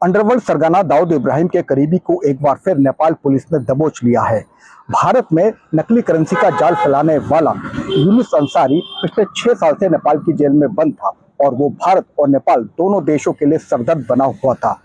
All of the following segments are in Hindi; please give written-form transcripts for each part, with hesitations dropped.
अंडरवर्ल्ड सरगना दाऊद इब्राहिम के करीबी को एक बार फिर नेपाल पुलिस ने दबोच लिया है। भारत में नकली करेंसी का जाल फैलाने वाला यूनुस अंसारी पिछले 6 साल से नेपाल की जेल में बंद था और वो भारत और नेपाल दोनों देशों के लिए सरदर्द बना हुआ था।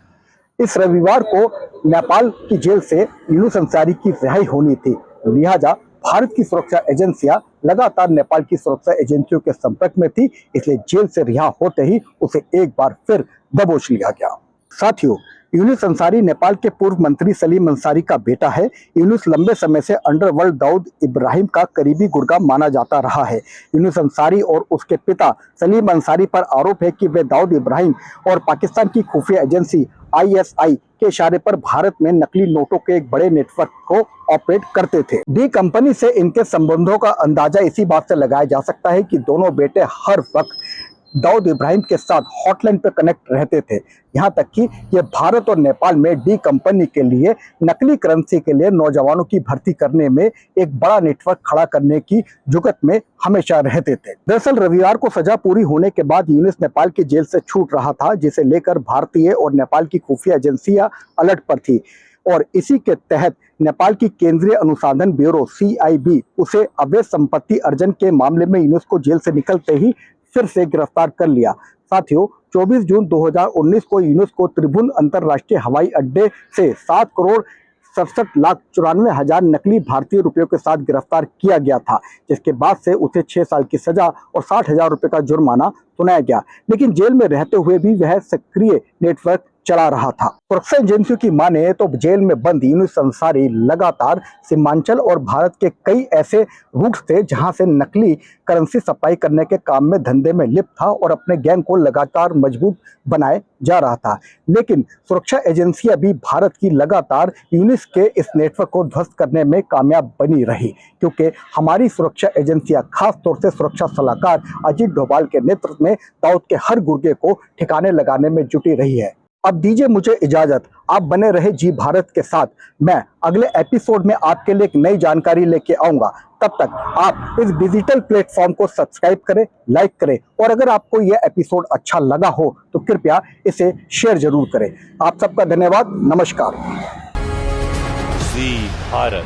इस रविवार को नेपाल की जेल से यूनुस अंसारी की रिहाई होनी थी, लिहाजा भारत की सुरक्षा एजेंसियां लगातार नेपाल की सुरक्षा एजेंसियों के संपर्क में थी, इसलिए जेल से रिहा होते ही उसे एक बार फिर दबोच लिया गया। साथियों, यूनुस अंसारी नेपाल के पूर्व मंत्री सलीम अंसारी का बेटा है। यूनुस लंबे समय से अंडरवर्ल्ड दाऊद इब्राहिम का करीबी गुर्गा माना जाता रहा है। यूनुस अंसारी और उसके पिता सलीम अंसारी पर आरोप है कि वे दाऊद इब्राहिम और पाकिस्तान की खुफिया एजेंसी ISI के इशारे पर भारत में नकली नोटों के एक बड़े नेटवर्क को ऑपरेट करते थे। डी कंपनी से इनके संबंधों का अंदाजा इसी बात से लगाया जा सकता है कि दोनों बेटे हर वक्त दाऊद इब्राहिम के साथ हॉटलाइन पर कनेक्ट रहते थे। यहाँ तक कि ये भारत और नेपाल में डी कंपनी के लिए नकली करेंसी के लिए नौजवानों की भर्ती करने में एक बड़ा नेटवर्क खड़ा करने की जुगत में हमेशा रहते थे। दरअसल रविवार को सजा पूरी होने के बाद यूनुस नेपाल की जेल से छूट रहा था, जिसे लेकर भारतीय और नेपाल की खुफिया एजेंसियां अलर्ट पर थी और इसी के तहत नेपाल की केंद्रीय अनुसंधान ब्यूरो CIB उसे अवैध संपत्ति अर्जन के मामले में यूनुस को जेल से निकलते ही फिर से गिरफ्तार कर लिया। साथियों, 24 जून 2019 को यूनुस को त्रिभुवन अंतरराष्ट्रीय हवाई अड्डे से 7,67,94,000 नकली भारतीय रुपयों के साथ गिरफ्तार किया गया था, जिसके बाद से उसे 6 साल की सजा और 60,000 रुपये का जुर्माना सुनाया गया। लेकिन जेल में रहते हुए भी वह सक्रिय नेटवर्क चला रहा था। सुरक्षा एजेंसियों की माने तो जेल में बंद यूनुस अंसारी लगातार सीमांचल और भारत के कई ऐसे रूट्स थे जहां से नकली करेंसी सप्लाई करने के काम में धंधे में लिप्त था और अपने गैंग को लगातार मजबूत बनाए जा रहा था। लेकिन सुरक्षा एजेंसियां भी भारत की लगातार यूनुस के इस नेटवर्क को ध्वस्त करने में कामयाब बनी रही, क्योंकि हमारी सुरक्षा एजेंसियां खास तौर से सुरक्षा सलाहकार अजीत डोभाल के नेतृत्व में दाऊद के हर गुर्गे को ठिकाने लगाने में जुटी रही है। अब दीजिए मुझे इजाजत, आप बने रहे जी भारत के साथ। मैं अगले एपिसोड में आपके लिए एक नई जानकारी लेके आऊंगा। तब तक आप इस डिजिटल प्लेटफॉर्म को सब्सक्राइब करें, लाइक करें और अगर आपको यह एपिसोड अच्छा लगा हो तो कृपया इसे शेयर जरूर करें। आप सबका धन्यवाद। नमस्कार। जी भारत।